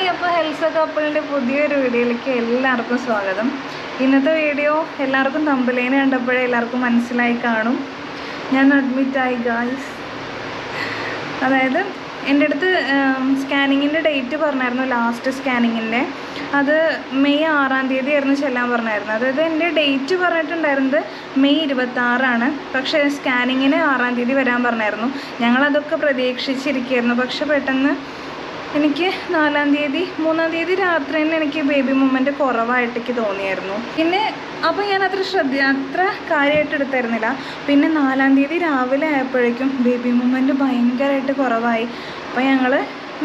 Hi, അപ്പോൾ health കപ്പിളിൻ്റെ പുതിയൊരു വീഡിയോയിലേക്ക് എല്ലാവർക്കും സ്വാഗതം. ഇന്നത്തെ വീഡിയോ എല്ലാവർക്കും തമ്പലേനെ കണ്ടപ്പോഴേ എല്ലാവർക്കും മനസ്സിലായി കാണും. ഞാൻ അഡ്മിറ്റായി ഗായ്സ്. അതായത് എൻ്റെ അടുത്ത് സ്കാനിങ്ങിൻ്റെ ഡേറ്റ് പറഞ്ഞായിരുന്നു, ലാസ്റ്റ് സ്കാനിങ്ങിൻ്റെ. അത് മെയ് 6-ാം തീയതി ആയിരുന്നു ചെല്ലാൻ പറഞ്ഞായിരുന്നു. അതായത് എൻ്റെ ഡേറ്റ് പറഞ്ഞിട്ടുണ്ടായിരുന്നത് മെയ് 26-ആണ്. പക്ഷേ സ്കാനിങ്ങിന് 6-ാം തീയതി വരാൻ പറഞ്ഞായിരുന്നു. ഞങ്ങളതൊക്കെ പ്രതീക്ഷിച്ചിരിക്കുകയായിരുന്നു. പക്ഷെ പെട്ടെന്ന് എനിക്ക് 4-ാം തീയതി 3-ാം തീയതി രാത്രി തന്നെ എനിക്ക് ബേബി മൂവ്മെൻറ്റ് കുറവായിട്ടേക്ക് തോന്നിയായിരുന്നു. പിന്നെ അപ്പോൾ ഞാൻ അത്ര കാര്യമായിട്ട് എടുത്തായിരുന്നില്ല. പിന്നെ 4-ാം തീയതി രാവിലെ ആയപ്പോഴേക്കും ബേബി മൂവ്മെൻറ്റ് ഭയങ്കരമായിട്ട് കുറവായി. അപ്പോൾ ഞങ്ങൾ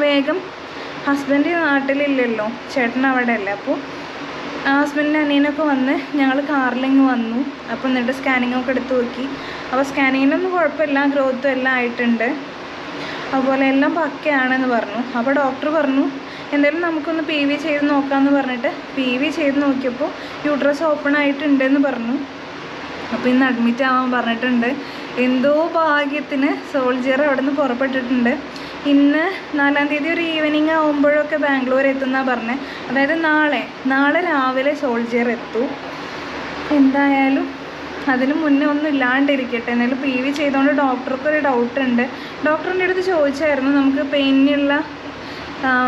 വേഗം, ഹസ്ബൻഡ് നാട്ടിലില്ലല്ലോ, ചേട്ടൻ അവിടെ അല്ലേ, അപ്പോൾ ഹസ്ബൻഡിൻ്റെ അനിയനൊക്കെ വന്ന് ഞങ്ങൾ കാറിലിങ്ങ് വന്നു. അപ്പോൾ എന്നിട്ട് സ്കാനിങ്ങൊക്കെ എടുത്ത് നോക്കി. അപ്പോൾ സ്കാനിങ്ങിനൊന്നും കുഴപ്പമില്ല, ഗ്രോത്തും എല്ലാം ആയിട്ടുണ്ട്, അതുപോലെ എല്ലാം പക്കയാണെന്ന് പറഞ്ഞു. അപ്പോൾ ഡോക്ടർ പറഞ്ഞു എന്തായാലും നമുക്കൊന്ന് PV ചെയ്ത് നോക്കാമെന്ന് പറഞ്ഞിട്ട് PV ചെയ്ത് നോക്കിയപ്പോൾ യൂട്രസ് ഓപ്പൺ ആയിട്ടുണ്ടെന്ന് പറഞ്ഞു. അപ്പോൾ ഇന്ന് അഡ്മിറ്റ് ആവാൻ പറഞ്ഞിട്ടുണ്ട്. എന്തോ ഭാഗ്യത്തിന് സോൾജിയർ അവിടെ നിന്ന് പുറപ്പെട്ടിട്ടുണ്ട്. ഇന്ന് 4-ാം തീയതി ഒരു ഈവനിങ് ആകുമ്പോഴൊക്കെ ബാംഗ്ലൂർ എത്തുന്നതാണ് പറഞ്ഞത്. അതായത് നാളെ രാവിലെ സോൾജിയർ എത്തും. എന്തായാലും അതിന് മുന്നേ ഒന്നും ഇല്ലാണ്ടിരിക്കട്ടെ. എന്നാലും PV ചെയ്തുകൊണ്ട് ഡോക്ടർക്കൊരു ഡൗട്ടുണ്ട്. ഡോക്ടറിൻ്റെ അടുത്ത് ചോദിച്ചായിരുന്നു നമുക്ക് പെയിനുള്ള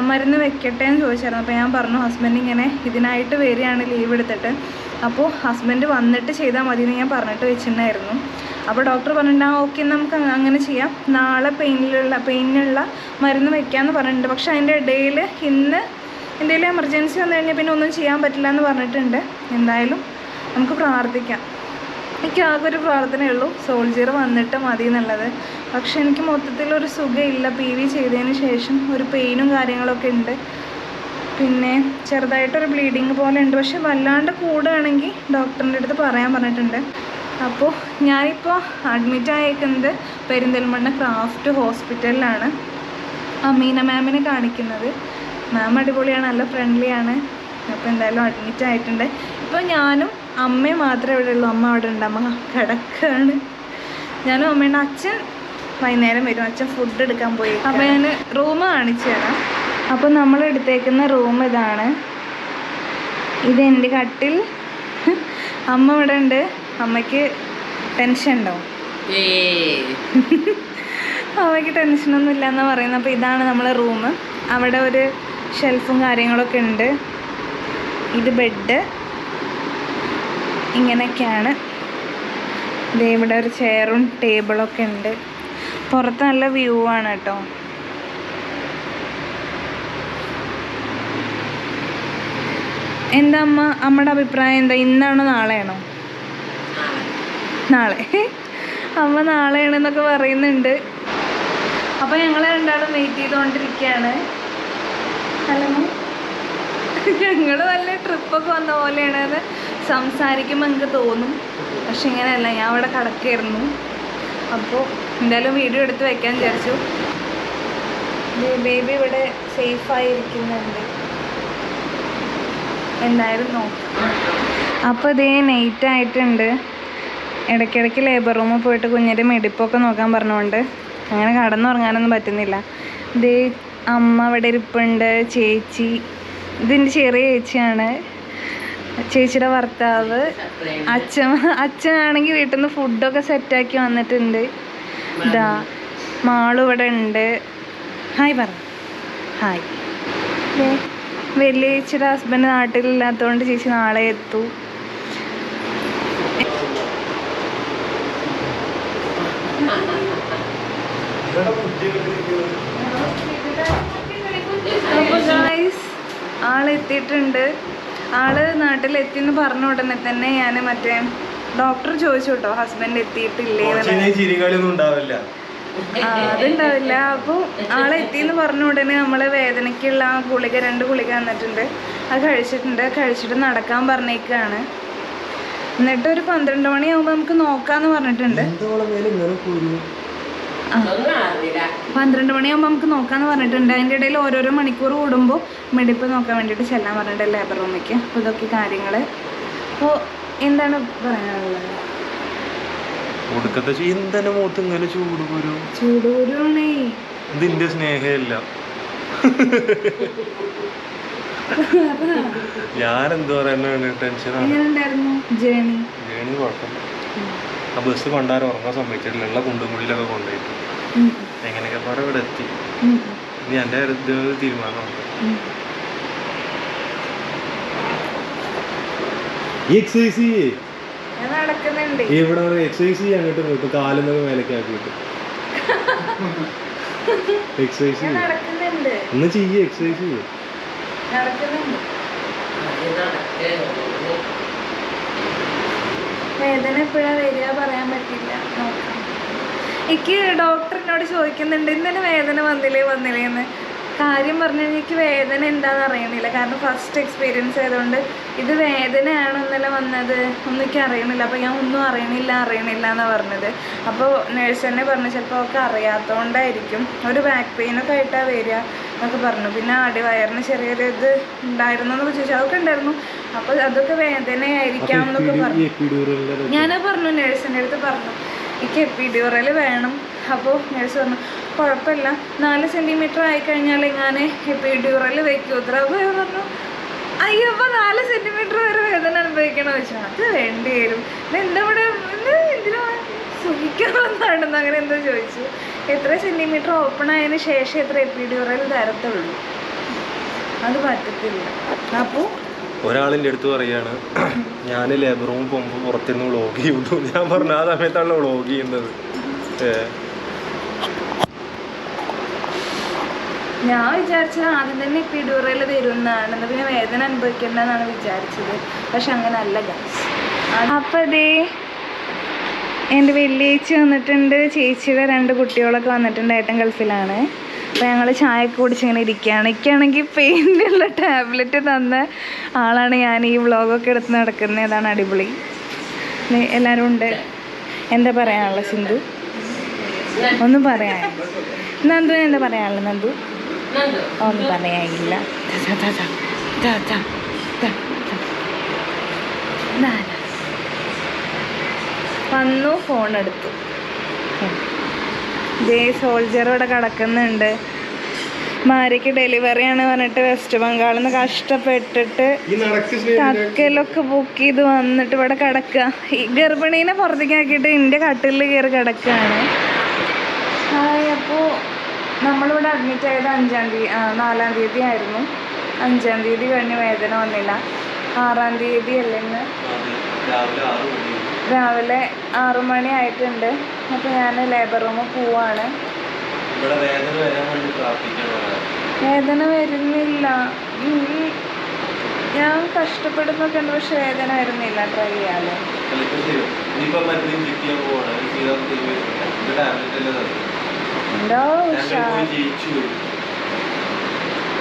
മരുന്ന് വെക്കട്ടെ എന്ന് ചോദിച്ചായിരുന്നു. അപ്പോൾ ഞാൻ പറഞ്ഞു ഹസ്ബൻഡ് ഇങ്ങനെ ഇതിനായിട്ട് വരികയാണ് ലീവ് എടുത്തിട്ട്, അപ്പോൾ ഹസ്ബൻഡ് വന്നിട്ട് ചെയ്താൽ മതി എന്ന് ഞാൻ പറഞ്ഞിട്ട് വെച്ചിട്ടുണ്ടായിരുന്നു. അപ്പോൾ ഡോക്ടർ പറഞ്ഞിട്ടുണ്ട് ഓക്കെ നമുക്ക് അങ്ങനെ ചെയ്യാം, നാളെ പെയിനുള്ള മരുന്ന് വെക്കാമെന്ന് പറഞ്ഞിട്ടുണ്ട്. പക്ഷേ അതിൻ്റെ ഇടയിൽ ഇന്ന് എന്തെങ്കിലും എമർജൻസി വന്നു കഴിഞ്ഞാൽ പിന്നെ ഒന്നും ചെയ്യാൻ പറ്റില്ല എന്ന് പറഞ്ഞിട്ടുണ്ട്. എന്തായാലും നമുക്ക് പ്രാർത്ഥിക്കാം. എനിക്ക് ആകെ ഒരു പ്രാർത്ഥനയുള്ളൂ, സോൾജിയർ വന്നിട്ട് മതി എന്നുള്ളത്. പക്ഷെ എനിക്ക് മൊത്തത്തിലൊരു സുഖമില്ല. PV ചെയ്തതിന് ശേഷം ഒരു പെയിനും കാര്യങ്ങളൊക്കെ ഉണ്ട്. പിന്നെ ചെറുതായിട്ടൊരു ബ്ലീഡിങ് പോലെ ഉണ്ട്. പക്ഷെ വല്ലാണ്ട് കൂടുകയാണെങ്കിൽ ഡോക്ടറിൻ്റെ അടുത്ത് പറയാൻ പറഞ്ഞിട്ടുണ്ട്. അപ്പോൾ ഞാനിപ്പോൾ അഡ്മിറ്റ് ആയേക്കുന്നത് പെരിന്തൽമണ്ണ ക്രാഫ്റ്റ് ഹോസ്പിറ്റലിലാണ്. അമീന മാമിനെ കാണിക്കുന്നത്. മാം അടിപൊളിയാണ്, നല്ല ഫ്രണ്ട്ലിയാണ്. അപ്പോൾ എന്തായാലും അഡ്മിറ്റ് ആയിട്ടുണ്ട്. ഇപ്പോൾ ഞാനും അമ്മയും മാത്രമേ ഇവിടെ ഉള്ളൂ. അമ്മ അവിടെ ഉണ്ട്, അമ്മ കിടക്കുകയാണ്. ഞാനും അമ്മയുടെ അച്ഛൻ വൈകുന്നേരം വരും, അച്ഛൻ ഫുഡ് എടുക്കാൻ പോയി. അപ്പോൾ ഞാൻ റൂം കാണിച്ചു തരാം. അപ്പോൾ നമ്മൾ എടുത്തേക്കുന്ന റൂം ഇതാണ്. ഇതെൻ്റെ കട്ടിൽ. അമ്മ ഇവിടെ ഉണ്ട്. അമ്മയ്ക്ക് ടെൻഷൻ ഉണ്ടാവും. അമ്മയ്ക്ക് ടെൻഷനൊന്നും ഇല്ലയെന്നാണ് പറയുന്നത്. അപ്പോൾ ഇതാണ് നമ്മളെ റൂം. അവിടെ ഒരു ഷെൽഫും കാര്യങ്ങളൊക്കെ ഉണ്ട്. ഇത് ബെഡ്, ഇങ്ങനെയൊക്കെയാണ്. ദേ ഇവിടെ ഒരു ചെയറും ടേബിളൊക്കെ ഉണ്ട്. പുറത്ത് നല്ല വ്യൂ ആണ് കേട്ടോ. എന്താ അമ്മയുടെ അഭിപ്രായം എന്താ? ഇന്നാണോ നാളെയാണോ? നാളെ. അമ്മ നാളെയാണെന്നൊക്കെ പറയുന്നുണ്ട്. അപ്പോൾ ഞങ്ങൾ രണ്ടാളും വെയിറ്റ് ചെയ്തുകൊണ്ടിരിക്കുകയാണ്. ഹലോ, ഞങ്ങൾ നല്ല ട്രിപ്പൊക്കെ വന്ന പോലെയാണെന്ന് സംസാരിക്കുമ്പോൾ എനിക്ക് തോന്നും. പക്ഷെ ഇങ്ങനെയല്ല, ഞാൻ അവിടെ കിടക്കായിരുന്നു. അപ്പോൾ എന്തായാലും വീഡിയോ എടുത്ത് വെക്കാൻ വിചാരിച്ചു. ബേബി ഇവിടെ സേഫായിരിക്കുന്നുണ്ട്. എന്തായാലും നോക്കാം. അപ്പോൾ ഇതേ നൈറ്റ് ആയിട്ടുണ്ട്. ഇടയ്ക്കിടയ്ക്ക് ലേബർ റൂമിൽ പോയിട്ട് കുഞ്ഞിൻ്റെ മെഡിപ്പൊക്കെ നോക്കാൻ പറഞ്ഞുകൊണ്ട് അങ്ങനെ കടന്നുറങ്ങാനൊന്നും പറ്റുന്നില്ല. ഇതേ അമ്മ അവിടെ ഇരിപ്പുണ്ട്. ചേച്ചി, ഇതിൻ്റെ ചെറിയ ചേച്ചിയാണ്, ചേച്ചിയുടെ ഭർത്താവ്. അച്ഛനാണെങ്കിൽ വീട്ടിൽ നിന്ന് ഫുഡൊക്കെ സെറ്റാക്കി വന്നിട്ടുണ്ട്. ഇതാ മാളും ഇവിടെ ഉണ്ട്. ഹായ് പറ. ഹായ്. വലിയ ചേച്ചിയുടെ ഹസ്ബൻഡ് നാട്ടിലില്ലാത്തതുകൊണ്ട് ചേച്ചി നാളെ എത്തൂ. ആളെത്തിയിട്ടുണ്ട്. ആള് നാട്ടിലെത്തിയെന്ന് പറഞ്ഞ ഉടനെ തന്നെ ഞാൻ മറ്റേ ഡോക്ടർ ചോദിച്ചു കേട്ടോ ഹസ്ബൻഡ് എത്തിയിട്ടില്ലേ. അതുണ്ടാവില്ല. അപ്പോൾ ആളെത്തിയെന്ന് പറഞ്ഞ ഉടനെ നമ്മള് വേദനയ്ക്കുള്ള ഗുളിക 2 ഗുളിക തന്നിട്ടുണ്ട്. അത് കഴിച്ചിട്ട് നടക്കാൻ പറഞ്ഞേക്കാണ്. എന്നിട്ട് ഒരു 12 മണിയാകുമ്പോൾ നമുക്ക് നോക്കാന്ന് പറഞ്ഞിട്ടുണ്ട്. 12 മണിയാകുമ്പോൾ നമുക്ക് നോക്കാമെന്ന് പറഞ്ഞിട്ടുണ്ട്. അതിൻ്റെ ഇടയിൽ ഓരോരോ മണിക്കൂർ കൂടുമ്പോൾ മെഡിപ്പ് നോക്കാൻ വേണ്ടിയിട്ട് ചെല്ലാൻ പറഞ്ഞിട്ടുണ്ട് ലേബർ റൂമിലേക്ക്. അപ്പോൾ ഇതൊക്കെ കാര്യങ്ങൾ. അപ്പോൾ എന്താണ് പറയാനുള്ളത്? ചൂടുകുരുവാണേ. ഇതിന്റെ സ്നേഹമില്ല. ഞാനെന്ത് പറയുന്ന ടെൻഷനാണ്. ജേണി കുഴപ്പമില്ല. ആ ബസ് കൊണ്ടാരും ഉറങ്ങാൻ സമ്മതിച്ചിട്ടില്ല. ഉള്ള കുണ്ടുമുടിയിലൊക്കെ കൊണ്ടുപോയിട്ട് എങ്ങനെയൊക്കെ പറഞ്ഞ ഇവിടെ എത്തി. ഇനി എൻ്റെ ഇതിനൊരു തീരുമാനമുണ്ട്. എക്സസൈസ് ഇവിടെ എക്സസൈസ് ചെയ്യാൻ അങ്ങോട്ടും ഇങ്ങോട്ടും കാലുന്നൊക്കെ മേലേക്ക് ആക്കിയിട്ട് എക്സസൈസ് ഒന്ന് ചെയ്യേ. എക്സസൈസ് ചെയ്യേ. വേദന എപ്പോഴാ വരിക പറയാൻ പറ്റില്ല. നോക്കാം. എനിക്ക് ഡോക്ടറിനോട് ചോദിക്കുന്നുണ്ട് ഇന്നലെ വേദന വന്നില്ലേ എന്ന്. കാര്യം പറഞ്ഞു കഴിഞ്ഞാൽ എനിക്ക് വേദന എന്താണെന്ന് അറിയണില്ല. കാരണം ഫസ്റ്റ് എക്സ്പീരിയൻസ് ആയതുകൊണ്ട് ഇത് വേദനയാണോ ഇന്നലെ വന്നത് ഒന്നും എനിക്ക് അറിയണില്ല. അപ്പോൾ ഞാൻ ഒന്നും അറിയണില്ല എന്നാണ് പറഞ്ഞത്. അപ്പോൾ നേഴ്സ് തന്നെ പറഞ്ഞു ചിലപ്പോൾ അവർക്ക് അറിയാത്തതുകൊണ്ടായിരിക്കും, ഒരു ബാക്ക് പെയിനൊക്കെ ആയിട്ടാണ് വരിക എന്നൊക്കെ പറഞ്ഞു. പിന്നെ അടിവയറിന് ചെറിയൊരു ഇത് ഉണ്ടായിരുന്നു എന്നൊക്കെ ചോദിച്ചു. അതൊക്കെ ഉണ്ടായിരുന്നു. അപ്പോൾ അതൊക്കെ വേദനയായിരിക്കാം എന്നൊക്കെ പറഞ്ഞു. ഞാനത് പറഞ്ഞു, നേഴ്സിൻ്റെ അടുത്ത് പറഞ്ഞു എനിക്ക് എപ്പിഡ്യൂറൽ വേണം. അപ്പോൾ നേഴ്സ് പറഞ്ഞു കുഴപ്പമില്ല, 4 സെൻറ്റിമീറ്റർ ആയിക്കഴിഞ്ഞാൽ ഞാൻ എപ്പിഡ്യൂറൽ വയ്ക്കൂത്ര. അപ്പോൾ ഞാൻ പറഞ്ഞു അയ്യപ്പോൾ 4 സെൻറ്റിമീറ്റർ വരെ വേദന അനുഭവിക്കണമെന്ന് വെച്ചാൽ അത് വേണ്ടി വരും. എന്താ ഇവിടെ എന്തിനാ സുഖിക്കണമെന്നാണെന്ന് അങ്ങനെ എന്തോ ചോദിച്ചു. എത്ര സെൻറ്റിമീറ്റർ ഓപ്പൺ ആയതിനു ശേഷം എത്ര എപ്പിഡ്യൂറൽ തരത്തുള്ളൂ, അത് പറ്റത്തില്ല. അപ്പോൾ ഒരാളിൻ്റെ അടുത്ത് പറയാണ് ഞാൻ ലേബർ റൂമിൽ പോകുമ്പോൾ പുറത്തുനിന്ന് വ്ളോഗ് ചെയ്യുന്നു. ഞാൻ പറഞ്ഞു ആ സമയത്താണ് വ്ളോഗ് ചെയ്യുന്നത്. ഞാൻ വിചാരിച്ചത് ആദ്യം തന്നെ എപ്പിഡ്യൂറൽ വരുന്നതാണ്, പിന്നെ വേദന അനുഭവിക്കേണ്ടതെന്നാണ് വിചാരിച്ചത്. പക്ഷെ അങ്ങനെ അല്ല ഗൈസ്. അപ്പം അതേ എൻ്റെ വെള്ളിയേച്ചി വന്നിട്ടുണ്ട്, ചേച്ചിയുടെ 2 കുട്ടികളൊക്കെ വന്നിട്ടുണ്ട്. ഏട്ടൻ ഗൾഫിലാണ്. അപ്പോൾ ഞങ്ങൾ ചായയൊക്കെ കുടിച്ചിങ്ങനെ ഇരിക്കുകയാണ്. എനിക്കാണെങ്കിൽ പെയിനുള്ള ടാബ്ലറ്റ് തന്ന ആളാണ് ഞാൻ ഈ വ്ളോഗൊക്കെ എടുത്ത് നടക്കുന്നത്. അതാണ് അടിപൊളി. എല്ലാവരും ഉണ്ട്. എന്താ പറയാനുള്ള സിന്ധു? ഒന്നും പറയാൻ നന്ദു എന്താ പറയാനുള്ളത്? നന്ദു ഒന്നും പറയാനില്ല. വന്നു, ഫോൺ എടുത്തു. ദേ സോൾജർ ഇവിടെ കിടക്കുന്നുണ്ട്. മാരിക്ക് ഡെലിവറിയാണ് പറഞ്ഞിട്ട് വെസ്റ്റ് ബംഗാളിൽ നിന്ന് കഷ്ടപ്പെട്ടിട്ട് തക്കലൊക്കെ ബുക്ക് ചെയ്ത് വന്നിട്ട് ഇവിടെ കിടക്കുക. ഈ ഗർഭിണീനെ പുറത്തേക്ക് ആക്കിയിട്ട് എൻ്റെ കട്ടിലിൽ കയറി കിടക്കുകയാണ്. അപ്പോൾ നമ്മളിവിടെ അഡ്മിറ്റ് ആയത് 4-ാം തീയതി ആയിരുന്നു. 5-ാം തീയതി കഴിഞ്ഞ് വേദന വന്നില്ല. 6-ാം തീയതി അല്ലേ ഇന്ന്? രാവിലെ 6 മണി ആയിട്ടുണ്ട്. അപ്പോൾ ഞാൻ ലേബർ റൂമിൽ പോവാണ്. വേദന വരുന്നില്ല. ഞാൻ കഷ്ടപ്പെടുന്നൊക്കെ ഉണ്ട്, പക്ഷെ വേദന വരുന്നില്ല. ട്രൈ ചെയ്യാലോ.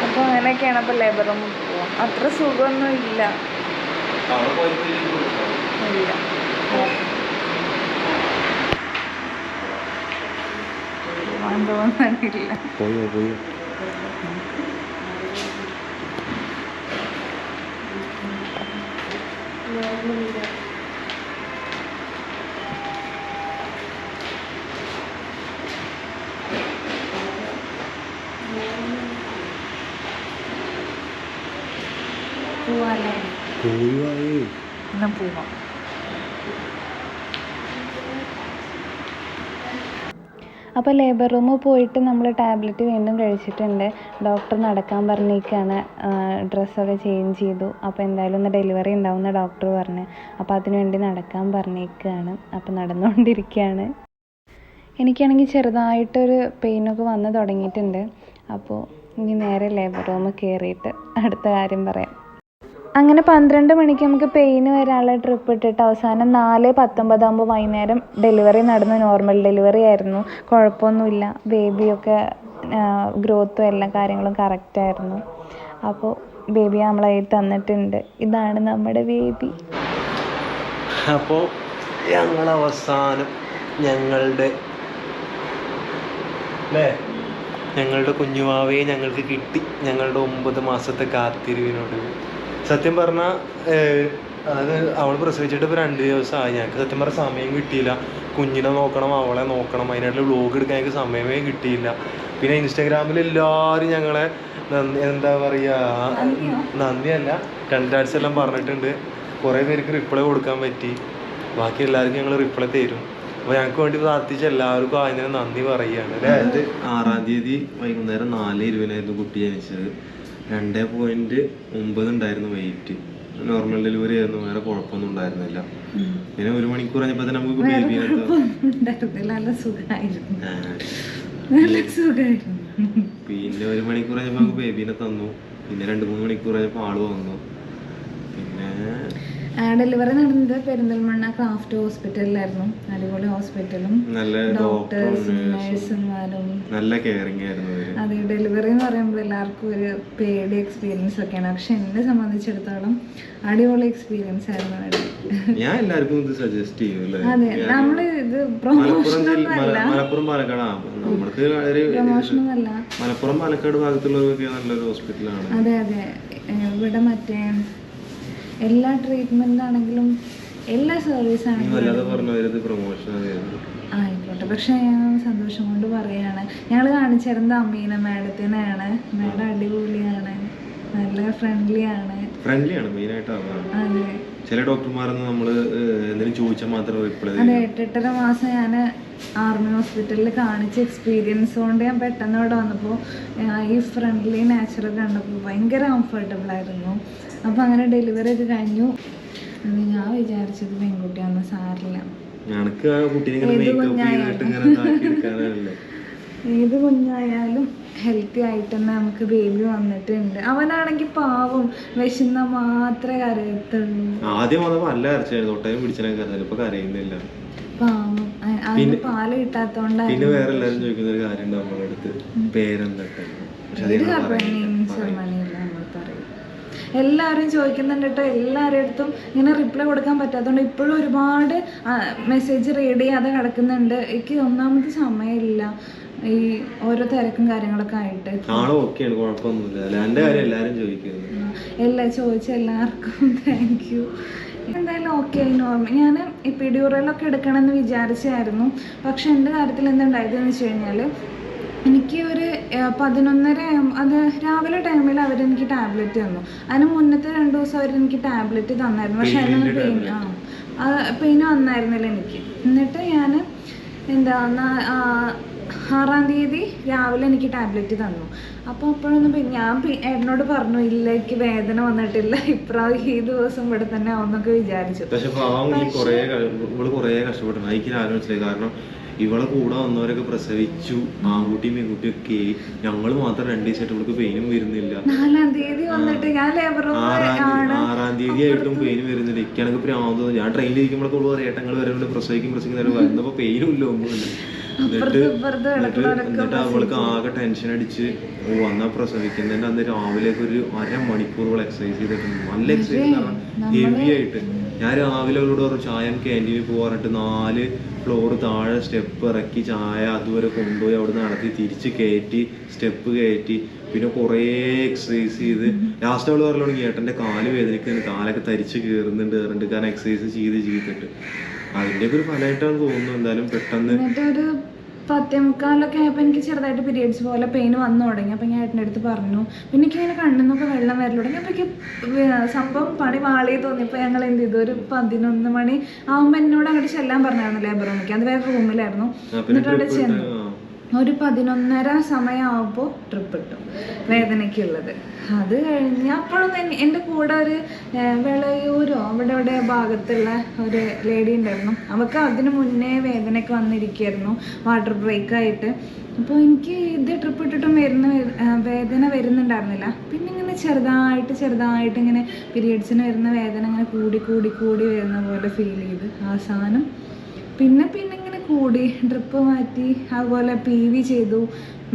അപ്പോൾ അങ്ങനെയൊക്കെയാണ്. അപ്പോൾ ലേബർ റൂമിൽ പോവാം. അത്ര സുഖമൊന്നും ഇല്ല. തോന്നില്ല. പോവാല്ലേ? എന്നാ പോവാം. അപ്പോൾ ലേബർ റൂമിൽ പോയിട്ട് നമ്മൾ ടാബ്ലറ്റ് വീണ്ടും കഴിച്ചിട്ടുണ്ട്. ഡോക്ടർ നടക്കാൻ പറഞ്ഞേക്കാണ്. ഡ്രസ്സൊക്കെ ചേഞ്ച് ചെയ്തു. അപ്പോൾ എന്തായാലും ഒന്ന് ഡെലിവറി ഉണ്ടാവുമെന്ന് ഡോക്ടർ പറഞ്ഞു. അപ്പോൾ അതിനുവേണ്ടി നടക്കാൻ പറഞ്ഞേക്കാണ്. അപ്പോൾ നടന്നുകൊണ്ടിരിക്കുകയാണ്. എനിക്കാണെങ്കിൽ ചെറുതായിട്ടൊരു പെയിനൊക്കെ വന്ന് തുടങ്ങിയിട്ടുണ്ട്. അപ്പോൾ ഇനി നേരെ ലേബർ റൂമിൽ കയറിയിട്ട് അടുത്ത കാര്യം പറയാം. അങ്ങനെ 12 മണിക്ക് നമുക്ക് പെയിന് വരാനുള്ള ട്രിപ്പ് ഇട്ടിട്ട് അവസാനം 4:19 ആകുമ്പോൾ വൈകുന്നേരം ഡെലിവറി നടന്നു. നോർമൽ ഡെലിവറി ആയിരുന്നു. കുഴപ്പമൊന്നുമില്ല. ബേബിയൊക്കെ ഗ്രോത്തും എല്ലാ കാര്യങ്ങളും കറക്റ്റായിരുന്നു. അപ്പോൾ ബേബി നമ്മളായി തന്നിട്ടുണ്ട്. ഇതാണ് നമ്മുടെ ബേബി. അപ്പോൾ ഞങ്ങൾ അവസാനം ഞങ്ങളുടെ കുഞ്ഞുവാവയെ ഞങ്ങൾക്ക് കിട്ടി. ഞങ്ങളുടെ 9 മാസത്തെ കാത്തിരിവിനോട് സത്യം പറഞ്ഞാൽ അത് അവൾ പ്രസവിച്ചിട്ട് ഇപ്പോൾ 2 ദിവസമായി. ഞങ്ങൾക്ക് സത്യം പറഞ്ഞാൽ സമയം കിട്ടിയില്ല. കുഞ്ഞിനെ നോക്കണം, അവളെ നോക്കണം, അതിനായിട്ടുള്ള വ്ലോഗ് എടുക്കാൻ ഞങ്ങൾക്ക് സമയമേ കിട്ടിയില്ല. പിന്നെ ഇൻസ്റ്റാഗ്രാമിൽ എല്ലാവരും ഞങ്ങളെ എന്താ പറയുക, നന്ദിയല്ല, കൺഗ്രാറ്റ്സ് എല്ലാം പറഞ്ഞിട്ടുണ്ട്. കുറേ പേർക്ക് റിപ്ലൈ കൊടുക്കാൻ പറ്റി, ബാക്കി എല്ലാവർക്കും ഞങ്ങൾ റിപ്ലൈ തരും. അപ്പോൾ ഞങ്ങൾക്ക് വേണ്ടി പ്രാർത്ഥിച്ച എല്ലാവർക്കും അതിന് നന്ദി പറയുകയാണ്. അതായത് 6-ാം തീയതി വൈകുന്നേരം 4:20 കുട്ടി ജനിച്ചത്. 2.9 ഉണ്ടായിരുന്നു വെയിറ്റ്. നോർമൽ ഡെലിവറി ആയിരുന്നു, വേറെ കുഴപ്പമൊന്നും ഉണ്ടായിരുന്നില്ല. പിന്നെ 1 മണിക്കൂർ കഴിഞ്ഞപ്പോൾ തന്നെ നമുക്ക് ബേബിനെ പിന്നെ 1 മണിക്കൂർ കഴിഞ്ഞപ്പോൾ നമുക്ക് ബേബീനെ തന്നു. പിന്നെ 2-3 മണിക്കൂർ കഴിഞ്ഞപ്പോൾ ആള് വന്നു. പിന്നെ ഡെലിവറി നടന്നത് പെരിന്തൽമണ്ണ ക്രാഫ്റ്റ് ഹോസ്പിറ്റലിലായിരുന്നു. അടിപൊളി ഹോസ്പിറ്റലും നല്ല ഡോക്ടേഴ്സും നഴ്സുമാരും നല്ല കെയറിംഗ് ആയിരുന്നു. അതെ, ഡെലിവറി എന്ന് പറയുമ്പോൾ എല്ലാവർക്കും ഒരു പേടി എക്സ്പീരിയൻസ് ഒക്കെയാണ്. പക്ഷെ എന്നെ സംബന്ധിച്ചിടത്തോളം അടിപൊളി എക്സ്പീരിയൻസ് ആയിരുന്നു. ഞാൻ എല്ലാവർക്കും ഇത് സജസ്റ്റ് ചെയ്യും. അതെ, നമ്മള് ഇത് പ്രൊമോഷനൊന്നുമല്ല, മലപ്പുറം പാലക്കാട് നമ്മൾക്ക് പ്രൊമോഷനൊന്നുമല്ല, മലപ്പുറം പാലക്കാട് ഭാഗത്തുള്ളവർക്ക് നല്ലൊരു ഹോസ്പിറ്റലാണ്. അതെ അതെ, ഇവിടെ മറ്റേ എല്ലാ ട്രീറ്റ്മെന്റ് ആണെങ്കിലും എല്ലാ സർവീസ് ആണെങ്കിലും ആയിക്കോട്ടെ. പക്ഷെ ഞാൻ സന്തോഷം കൊണ്ട് പറയാണ്, ഞങ്ങൾ കാണിച്ചിരുന്ന അമീന മാഡത്തിനാണ്. മാഡം അടിപൊളിയാണ്, നല്ല ഫ്രണ്ട്ലിയാണ്. മെയിനായിട്ട്. അതെ, ചില ഡോക്ടർമാരൊന്നും നമ്മള് എന്തെങ്കിലും ചോദിച്ചാൽ മാത്രം റിപ്ലൈ. അതെ, 8-8.5 മാസം ഞാൻ ആർമി ഹോസ്പിറ്റലിൽ കാണിച്ച എക്സ്പീരിയൻസ് കൊണ്ട് ഞാൻ പെട്ടെന്ന് ഇവിടെ വന്നപ്പോൾ ഈ ഫ്രണ്ട്ലി നാച്ചുറൽ കണ്ടപ്പോൾ ഭയങ്കര കംഫർട്ടബിൾ ആയിരുന്നു. അപ്പോൾ അങ്ങനെ ഡെലിവറി ഒക്കെ കഴിഞ്ഞു. അത് ഞാൻ വിചാരിച്ചത് പെൺകുട്ടിയാണെന്ന്, സാരില്ല, ഏത് കുഞ്ഞായാലും ഹെൽത്തി ആയിട്ട് തന്നെ നമുക്ക് ബേബി വന്നിട്ടുണ്ട്. അവനാണെങ്കിൽ പാവം, വിശന്ന മാത്രമേ കരയത്തുള്ളൂ. ആദ്യം പാവം, അതിന് പാല് കിട്ടാത്തോണ്ടാണ്. പിന്നെ വേറെ എല്ലാരും ചോദിക്കുന്ന ഒരു കാര്യം നമ്മുടെ അടുത്ത്, പേരെന്തൊക്കെ നമ്മൾ പറയും. എല്ലാവരും ചോദിക്കുന്നുണ്ട് കേട്ടോ. എല്ലാവരുടെ അടുത്തും ഇങ്ങനെ റിപ്ലൈ കൊടുക്കാൻ പറ്റാത്തതുകൊണ്ട് ഇപ്പോഴും ഒരുപാട് മെസ്സേജ് റീഡ് ചെയ്യാതെ കിടക്കുന്നുണ്ട്. എനിക്ക് ഒന്നാമത് സമയമില്ല, ഈ ഓരോ തിരക്കും കാര്യങ്ങളൊക്കെ ആയിട്ട്. എല്ലാം ചോദിച്ച എല്ലാവർക്കും താങ്ക് യു. എന്തായാലും ഓക്കെ, നോർമൽ. ഞാൻ എപ്പിഡ്യൂറലൊക്കെ എടുക്കണമെന്ന് വിചാരിച്ചായിരുന്നു. പക്ഷെ എൻ്റെ കാര്യത്തിൽ എന്തുണ്ടായതെന്ന് വെച്ച് കഴിഞ്ഞാൽ, എനിക്ക് ഒരു 11:30 അത് രാവിലെ ടൈമിൽ അവരെനിക്ക് ടാബ്ലറ്റ് തന്നു. അതിന് മുന്നത്തെ 2 ദിവസം അവരെനിക്ക് ടാബ്ലറ്റ് തന്നായിരുന്നു. പക്ഷെ അതിനൊന്നും പെയിൻ വന്നായിരുന്നില്ല എനിക്ക്. എന്നിട്ട് ഞാൻ 6-ാം തീയതി രാവിലെ എനിക്ക് ടാബ്ലറ്റ് തന്നു. അപ്പോൾ അപ്പോഴൊന്നും ഞാൻ എന്നോട് പറഞ്ഞു, ഇല്ല എനിക്ക് വേദന വന്നിട്ടില്ല, ഇപ്രാവശ്യം ഈ ദിവസം ഇവിടെ തന്നെ ആവുന്നൊക്കെ വിചാരിച്ചു. കാരണം ഇവളെ കൂടെ വന്നവരൊക്കെ പ്രസവിച്ചു, ആൺകുട്ടിയും പെൺകുട്ടിയും ഒക്കെ. ഞങ്ങള് മാത്രം 2 ദിവസമായിട്ട് ഇവൾക്ക് പെയിനും വരുന്നില്ല. 4-ാം തീയതി വന്നിട്ട് ഞാൻ 6-ാം തീയതി ആയിട്ടും പെയിനും വരുന്നില്ല. എനിക്കാണെങ്കിൽ പ്രാന്ത്. ഞാൻ ട്രെയിനിലിരിക്കുമ്പോഴൊക്കെ ഏട്ടങ്ങൾ വരെ പ്രസവിക്കും വരുന്നപ്പോ പെയിനും ഇല്ല, ഒന്നുമില്ല. എന്നിട്ട് അവൾക്ക് ആകെ ടെൻഷൻ അടിച്ച് വന്നാൽ പ്രസവിക്കുന്നതിന്റെ അന്ന് രാവിലേക്ക് ഒരു 1/2 മണിക്കൂർ എക്സസൈസ് ചെയ്തിട്ടുണ്ട്. നല്ല എക്സസൈസ്, ഹെവി ആയിട്ട്. ഞാൻ രാവിലെ അവരോട് പറഞ്ഞു, ചായ ക്യാൻറ്റീനിൽ പോകാറിട്ട് 4 ഫ്ലോർ താഴെ സ്റ്റെപ്പ് ഇറക്കി ചായ അതുവരെ കൊണ്ടുപോയി അവിടെ നടത്തി തിരിച്ച് കയറ്റി സ്റ്റെപ്പ് കയറ്റി പിന്നെ കുറേ എക്സസൈസ് ചെയ്ത് ലാസ്റ്റ് അവൾ പറഞ്ഞോളൂ ഏട്ടൻ്റെ കാല് വേദനിക്കുന്നുണ്ട്, കാലൊക്കെ തരിച്ച് കയറുന്നുണ്ട് കാരണം എക്സസൈസ് ചെയ്തിട്ട് അതിൻ്റെയൊക്കെ ഒരു ഫലമായിട്ടാണ് തോന്നുന്നു. എന്തായാലും പെട്ടെന്ന് 10:45 ആയപ്പോൾ എനിക്ക് ചെറുതായിട്ട് പീരിയഡ്സ് പോലെ പെയിൻ വന്നു തുടങ്ങി. അപ്പോൾ ഞാൻ ഏട്ടൻ്റെ അടുത്ത് പറഞ്ഞു. പിന്നെ എനിക്ക് ഇങ്ങനെ കണ്ണിന്നൊക്കെ വെള്ളം വരൽ തുടങ്ങി. അപ്പോൾ എനിക്ക് സംഭവം പണി വാളി തോന്നിയപ്പോൾ ഞങ്ങൾ എന്ത് ചെയ്തു, ഒരു 11 മണി ആകുമ്പോൾ എന്നോട് അങ്ങോട്ട് ചെല്ലാൻ പറഞ്ഞായിരുന്നു ലേബർ റൂമിലേക്ക്. അത് വേറെ റൂമിലായിരുന്നു. എന്നിട്ട് അവിടെ ചെന്നു ഒരു 11:30 സമയമാകുമ്പോൾ ട്രിപ്പ് ഇട്ടു വേദനയ്ക്കുള്ളത്. അത് കഴിഞ്ഞ് അപ്പോഴൊന്നും എൻ്റെ കൂടെ ഒരു വിളയൂരോ അവിടെ ഭാഗത്തുള്ള ഒരു ലേഡി ഉണ്ടായിരുന്നു. അവൾക്ക് അതിന് മുന്നേ വേദനയൊക്കെ വന്നിരിക്കുകയായിരുന്നു, വാട്ടർ ബ്രേക്കായിട്ട്. അപ്പോൾ എനിക്ക് ഇത് ട്രിപ്പ് ഇട്ടിട്ടും വേദന വരുന്നുണ്ടായിരുന്നില്ല. പിന്നെ ഇങ്ങനെ ചെറുതായിട്ട് ഇങ്ങനെ പീരിയഡ്സിന് വരുന്ന വേദന ഇങ്ങനെ കൂടി വരുന്ന പോലെ ഫീൽ ചെയ്ത് അവസാനം പിന്നെ ഇങ്ങനെ കൂടി ഡ്രിപ്പ് മാറ്റി, അതുപോലെ PV ചെയ്തു.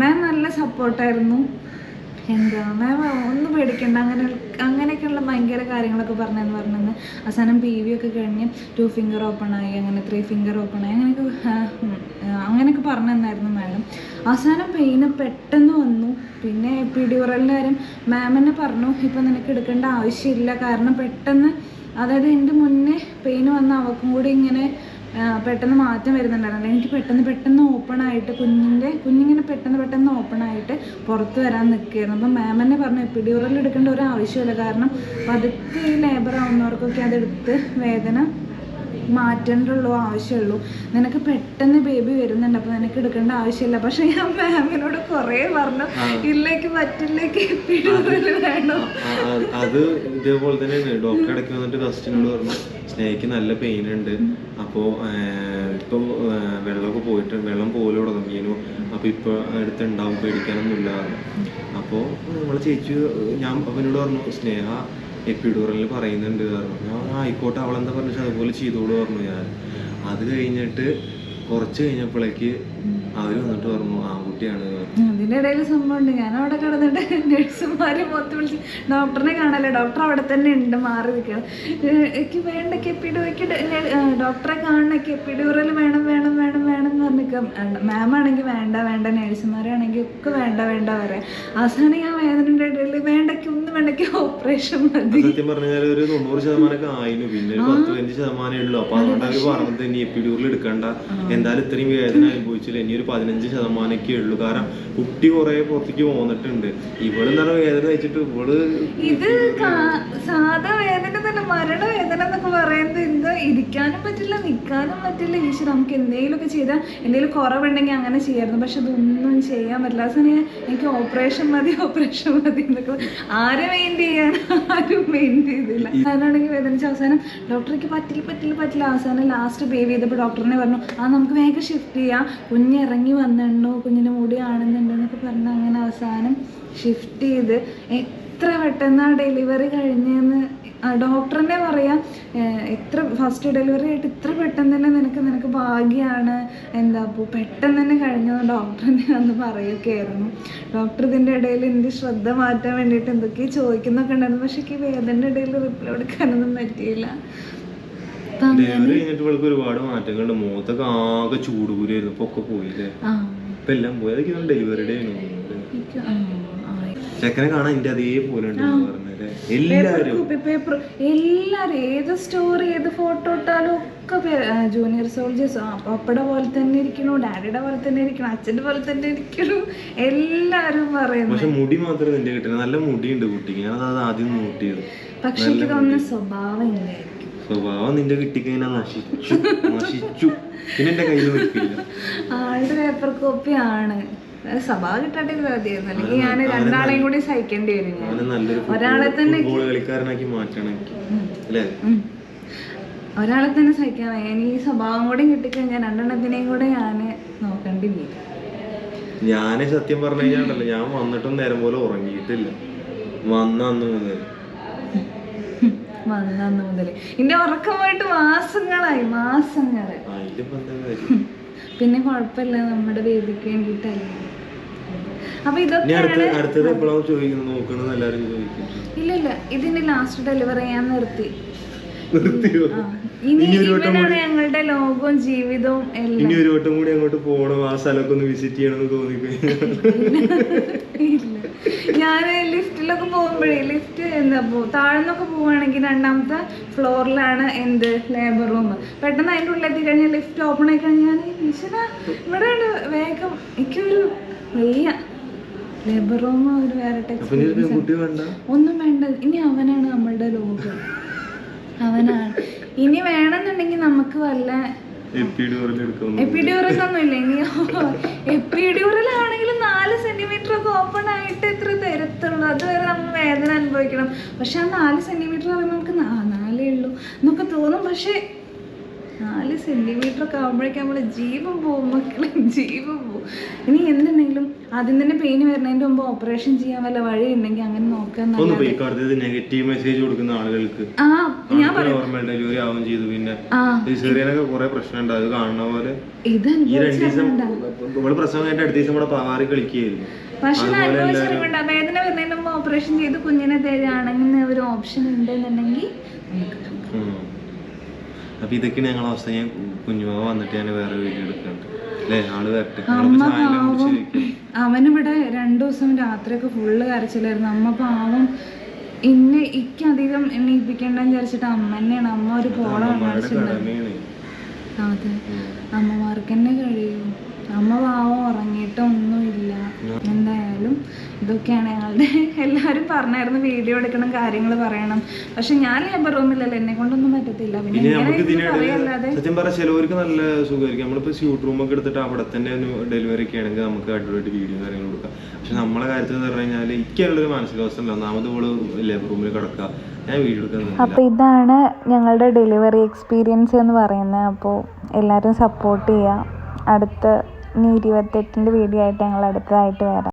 മാം നല്ല സപ്പോർട്ടായിരുന്നു. മാം ഒന്നും പേടിക്കണ്ട, അങ്ങനെയൊക്കെയുള്ള ഭയങ്കര കാര്യങ്ങളൊക്കെ പറഞ്ഞെന്ന് അവസാനം PV ഒക്കെ കഴിഞ്ഞ് 2 ഫിംഗർ ഓപ്പൺ ആയി, അങ്ങനെ 3 ഫിംഗർ ഓപ്പൺ ആയി, അങ്ങനെയൊക്കെ പറഞ്ഞു തന്നായിരുന്നു മാഡം. അവസാനം പെയിന് പെട്ടെന്ന് വന്നു. പിന്നെ എപ്പിഡ്യൂറലിൻ്റെ കാര്യം മാം എന്നെ പറഞ്ഞു, ഇപ്പം നിനക്ക് എടുക്കേണ്ട ആവശ്യമില്ല, കാരണം പെട്ടെന്ന്, അതായത് എൻ്റെ മുന്നേ പെയിന് വന്ന അവൾക്കും കൂടി ഇങ്ങനെ പെട്ടെന്ന് മാറ്റം വരുന്നുണ്ടായിരുന്നില്ല. എനിക്ക് പെട്ടെന്ന് ഓപ്പണായിട്ട് കുഞ്ഞിങ്ങനെ പെട്ടെന്ന് ഓപ്പണായിട്ട് പുറത്ത് വരാൻ നിൽക്കുകയായിരുന്നു. അപ്പം മാം തന്നെ പറഞ്ഞു എപ്പിഡ്യൂറൽ എടുക്കേണ്ട ഒരു ആവശ്യമില്ല, കാരണം പതുക്കെ ഈ ലേബർ ആവുന്നവർക്കൊക്കെ അതെടുത്ത് വേദന മാറ്റേണ്ടുള്ളൂ, ആവശ്യമുള്ളൂ. നിനക്ക് പെട്ടെന്ന് ബേബി വരുന്നുണ്ട്, അപ്പോൾ നിനക്ക് എടുക്കേണ്ട ആവശ്യമില്ല. പക്ഷെ ഞാൻ മാമിനോട് കുറേ പറഞ്ഞു ഇല്ലേക്ക് പറ്റില്ലേക്ക് എപ്പിഡ്യൂറൽ വേണം. അത് ഇതേപോലെ തന്നെയാണ്. ഡോക്ടർ ഇടയ്ക്ക് വന്നിട്ട് കസ്റ്റിനോട് പറഞ്ഞു സ്നേഹിക്ക് നല്ല പെയിൻ ഉണ്ട്, അപ്പോൾ ഇപ്പോൾ വെള്ളമൊക്കെ പോയിട്ട് വെള്ളം പോലെ തുടങ്ങിയിരുന്നു, അപ്പോൾ ഇപ്പോൾ അടുത്തുണ്ടാവും, പേടിക്കാനൊന്നുമില്ല. അപ്പോൾ നമ്മളെ ചേച്ചി ഞാൻ അവനോട് പറഞ്ഞു സ്നേഹ എപ്പിഡ്യൂറലിൽ പറയുന്നുണ്ട് പറഞ്ഞു. ഞാൻ ആയിക്കോട്ടെ അവളെന്താ പറഞ്ഞാൽ അതുപോലെ ചെയ്തോളൂ പറഞ്ഞു ഞാൻ. അത് കഴിഞ്ഞിട്ട് കുറച്ച് കഴിഞ്ഞപ്പോഴേക്ക് അവർ വന്നിട്ട് പറഞ്ഞു ആൺകുട്ടിയാണ്. അതിൻ്റെ ഇടയിൽ സംഭവം ഉണ്ട്. ഞാൻ അവിടെ കിടന്നിട്ട് നഴ്സുമാരെ മൊത്തം വിളിച്ച് ഡോക്ടറിനെ കാണാല്ലേ, ഡോക്ടർ അവിടെ തന്നെ ഉണ്ട്, മാറി നിൽക്കണം. എനിക്ക് വേണ്ട ഡോക്ടറെ കാണണക്ക് എപ്പിഡ്യൂറൽ വേണം എന്ന് പറഞ്ഞിരിക്കാം. മാം ആണെങ്കിൽ വേണ്ട, നഴ്സുമാരാണെങ്കിൽ ഒക്കെ വേണ്ട പറയാം. അവസാനം ഞാൻ വേദനയുടെ ഇടയിൽ വേണ്ടയ്ക്ക് ഓപ്പറേഷൻ മതി. സത്യം പറഞ്ഞാൽ ഒരു 90% ആയിരുന്നു, പിന്നെ ഒരു 10-15% ഉള്ളൂ. അപ്പൊ അതുകൊണ്ട് അവർ പറഞ്ഞത് ഇനി എപ്പിഡ്യൂറൽ എടുക്കണ്ട, എന്തായാലും ഇത്രയും വേദന അനുഭവിച്ചില്ല, ഇനി ഒരു 15% ഉള്ളൂ. കാരണം കുട്ടി കുറെ പുറത്തേക്ക് പോന്നിട്ടുണ്ട്. ഇവളെന്ന് പറഞ്ഞ വേദന വെച്ചിട്ട് ഇത് സാധാ വേദന തന്നെ, മരണവേദന എന്നൊക്കെ പറയുന്നത് എന്താ, ഇരിക്കാനും പറ്റില്ല നിൽക്കാനും പറ്റില്ല. ഈശ്വര നമുക്ക് എന്തെങ്കിലുമൊക്കെ ചെയ്താൽ എന്തെങ്കിലും കുറവുണ്ടെങ്കിൽ അങ്ങനെ ചെയ്യായിരുന്നു. പക്ഷെ ഇതൊന്നും ചെയ്യാൻ പറ്റില്ല. അവസാനം എനിക്ക് ഓപ്പറേഷൻ മതി എന്നൊക്കെ ആരും മെയിൻറ്റ് ചെയ്യാൻ ആരും മെയിൻറ്റ് ചെയ്തില്ല. അതിനാണെങ്കിൽ വേദനിച്ച അവസാനം ഡോക്ടർക്ക് പറ്റില്ല. അവസാനം ലാസ്റ്റ് ബേബി ചെയ്തപ്പോൾ ഡോക്ടറിനെ പറഞ്ഞു നമുക്ക് വേഗം ഷിഫ്റ്റ് ചെയ്യാം, കുഞ്ഞ് ഇറങ്ങി വന്നിട്ടുണ്ടോ, കുഞ്ഞിന് മുടി കാണുന്നുണ്ടെന്നൊക്കെ പറഞ്ഞ് അങ്ങനെ അവസാനം ഷിഫ്റ്റ് ചെയ്ത്. എത്ര പെട്ടെന്ന് ആ ഡെലിവറി കഴിഞ്ഞെന്ന് ഡോക്ടറിനെ പറയാം. എത്ര ഫസ്റ്റ് ഡെലിവറി ആയിട്ട് ഇത്ര പെട്ടെന്ന് തന്നെ നിനക്ക് ഭാഗ്യമാണ്, എന്താ അപ്പോൾ പെട്ടെന്ന് തന്നെ കഴിഞ്ഞതെന്ന് ഡോക്ടറിനെ അന്ന് പറയുകയൊക്കെ ആയിരുന്നു. ഡോക്ടർ ഇതിൻ്റെ ഇടയിൽ എൻ്റെ ശ്രദ്ധ മാറ്റാൻ വേണ്ടിയിട്ട് എന്തൊക്കെയോ ചോദിക്കുന്നൊക്കെ ഉണ്ടായിരുന്നു. പക്ഷെ എനിക്ക് വേദനയുടെ ഇടയിൽ റിപ്ലൈ കൊടുക്കാനൊന്നും പറ്റിയില്ല. ഡെലിവറി കഴിഞ്ഞിട്ട് ഇവൾക്ക് ഒരുപാട് മാറ്റങ്ങളുണ്ട്. മുഖത്തൊക്കെ ആകെ ചൂടുകൂരായിരുന്നു, ഇപ്പൊ ഒക്കെ പോയില്ലേ, ഇപ്പൊ എല്ലാം പോയി. അതൊക്കെ ഡെലിവറി ഡേ ചെക്കനെ കാണാൻ എന്റെ അതേപോലെ എല്ലാരും ഏത് സ്റ്റോറി ഏത് ഫോട്ടോ ഇട്ടാലും ഒക്കെ ജൂനിയർ സോൾജേഴ്സ് പപ്പയുടെ പോലെ തന്നെ ഇരിക്കണു, ഡാഡിയുടെ പോലെ തന്നെ ഇരിക്കണം, അച്ഛന്റെ പോലെ തന്നെ ഇരിക്കണു, എല്ലാരും പറയുന്നു. പക്ഷെ മുടി മാത്രമേ നിന്റെ കിട്ടുന്നത്, നല്ല മുടിയുണ്ട് കുട്ടിക്ക്. ഞാൻ അത് ആദ്യം നോട്ടിയത്. പക്ഷെ എനിക്ക് തോന്നുന്ന സ്വഭാവം ഇല്ലായിരിക്കും. സ്വഭാവം നിന്റെ കിട്ടിക്കഴിഞ്ഞാൽ നശിച്ചു പിന്നെ എന്റെ കയ്യിൽ നിൽക്കില്ല. ആളുടെ പേപ്പർ കോപ്പി ആണ്. സ്വഭാവം കിട്ടാട്ടെ മതിയായിരുന്നു, അല്ലെങ്കിൽ ഞാൻ രണ്ടാളെയും കൂടി സഹിക്കേണ്ടി വരും. ഒരാളെ തന്നെ കളിക്കാരനാക്കി മാറ്റണം അല്ലേ, ഒരാളെ തന്നെ സഹിക്കാൻ വയ്യ. ഈ സ്വഭാവം കൂടി കിട്ടിക്കഴിഞ്ഞാൽ രണ്ടെണ്ണത്തിനെയും കൂടെ ഞാൻ നോക്കേണ്ടി വരും. ഞാന് സത്യം പറഞ്ഞു കഴിഞ്ഞാണ്ടല്ലോ, ഞാൻ വന്നിട്ടും നേരം പോലെ ഉറങ്ങിയിട്ടില്ല. വന്നു മുതൽ എന്റെ ഉറക്കം പോയിട്ട് മാസങ്ങളായി. പിന്നെ കുഴപ്പമില്ല, നമ്മുടെ ബേബിക്ക് വേണ്ടിട്ടല്ലേ. അപ്പൊ ഇല്ല ഇതിന്റെ ലാസ്റ്റ് ഡെലിവറി ഞാൻ നിർത്തി. ഇവനാണ് ഞങ്ങളുടെ ലോകവും ജീവിതവും എല്ലാം. ഇനി ഒരു വട്ടം കൂടി അങ്ങോട്ട് പോകണം, ആ സ്ഥലമൊക്കെ ഒന്ന് വിസിറ്റ് ചെയ്യണമെന്ന് ഇല്ല, ഞാൻ ലിഫ്റ്റിലൊക്കെ പോകുമ്പോഴേ ലിഫ്റ്റ് എന്താ താഴ്ന്നൊക്കെ പോവുകയാണെങ്കിൽ 2ാമത്തെ ഫ്ലോറിലാണ് എന്ത് ലേബർ റൂം. പെട്ടെന്ന് അതിൻ്റെ ഉള്ളിലെത്തി കഴിഞ്ഞാൽ ലിഫ്റ്റ് ഓപ്പൺ ആയി കഴിഞ്ഞാൽ ഈശ്വരാ ഇവിടെ വേഗം എനിക്കൊരു വയ്യ. ലേബർ റൂം ഒരു വേറെ ഒന്നും വേണ്ട. ഇനി അവനാണ് നമ്മളുടെ ലോകം, അവനാണ്. ഇനി വേണമെന്നുണ്ടെങ്കിൽ നമുക്ക് വല്ല എപ്പിഡ്യൂറലൊന്നും ഇല്ല. ഇനി എപ്പിഡ്യൂറലാണെങ്കിലും 4 സെന്റിമീറ്റർ ഒക്കെ ഓപ്പൺ ആയിട്ട് എത്ര തരത്തുള്ളൂ, അതുവരെ നമ്മൾ വേദന അനുഭവിക്കണം. പക്ഷെ ആ 4 സെന്റിമീറ്റർ പറയുമ്പോൾ നമുക്ക് 4 ഉള്ളൂ എന്നൊക്കെ തോന്നും. പക്ഷെ 4 സെന്റിമീറ്റർ ഒക്കെ ആകുമ്പോഴേക്കും നമ്മളെ ജീവൻ പോകും മക്കളെ, ജീവൻ പോകും. ഇനി എന്തുണ്ടെങ്കിലും ആദ്യം തന്നെ പെയിന് വരുന്നതിന്റെ മുമ്പ് ഓപ്പറേഷൻ ചെയ്യാൻ വല്ല വഴി ഉണ്ടെങ്കിൽ അങ്ങനെ നോക്കാൻ. നെഗറ്റീവ് മെസ്സേജ് കൊടുക്കുന്ന ആളുകൾക്ക് ഞാൻ പറയും പക്ഷെ അനുഭവിച്ചിട്ടുണ്ട്. വേദന വരുന്നതിന് മുമ്പ് ഓപ്പറേഷൻ ചെയ്ത് കുഞ്ഞിനെ തരികയാണെങ്കിൽ ഒരു ഓപ്ഷൻ ഉണ്ടെന്നുണ്ടെങ്കിൽ. അപ്പൊ ഇതൊക്കെയാണ് ഞങ്ങളെ അവസ്ഥ. ഞാൻ കുഞ്ഞുമാവ വന്നിട്ട് ഞാൻ വേറെ വീഡിയോ എടുക്കുന്നുണ്ട്. അവനിവിടെ 2 ദിവസം രാത്രിയൊക്കെ ഫുള്ള് കരച്ചിലായിരുന്നു. അമ്മ പാവം ഇക്കധികം എണ്ണീപ്പിക്കണ്ടെന്ന് വിചാരിച്ചിട്ട് അമ്മ തന്നെയാണ്. അമ്മ ഒരു പോള കാണിച്ചിട്ടുണ്ടായിരുന്നു. അതെ, അമ്മമാർക്ക് തന്നെ കഴിയും. അമ്മ പാവം ഉറങ്ങിയിട്ടൊന്നുമില്ല. എന്തായാലും ഇതൊക്കെയാണ് ഞങ്ങളുടെ എല്ലാവരും പറഞ്ഞായിരുന്നു വീഡിയോ എടുക്കണം, കാര്യങ്ങൾ പറയണം. പക്ഷെ ഞാൻ ലേബർ റൂമിലല്ലോ, എന്നെ കൊണ്ടൊന്നും പറ്റത്തില്ല. പിന്നെ നമുക്ക് പറയല്ലാതെ സത്യം പറഞ്ഞാൽ ചിലവർക്ക് നല്ല സുഖമായിരിക്കും. നമ്മളിപ്പോൾ സ്യൂട്ട് റൂമൊക്കെ എടുത്തിട്ട് അവിടെ തന്നെ ഡെലിവറി ഒക്കെ ആണെങ്കിൽ നമുക്ക് അടിപൊളിയായിട്ട് വീഡിയോ കാര്യങ്ങൾ കൊടുക്കാം. പക്ഷെ നമ്മളെ കാര്യത്തിൽ എന്ന് പറഞ്ഞു കഴിഞ്ഞാൽ എനിക്കുള്ളൊരു മാനസികാവസ്ഥ ഉണ്ട്. ഒന്നാമത് ഇവള് ലേബർ റൂമിൽ കിടക്കുക, ഞാൻ വീഡിയോ എടുക്കാൻ. അപ്പോൾ ഇതാണ് ഞങ്ങളുടെ ഡെലിവറി എക്സ്പീരിയൻസ് എന്ന് പറയുന്നത്. അപ്പോൾ എല്ലാവരും സപ്പോർട്ട് ചെയ്യുക. ഇനി 28ൻ്റെ വീഡിയോ ആയിട്ട് ഞങ്ങൾ അടുത്തതായിട്ട് വരാം.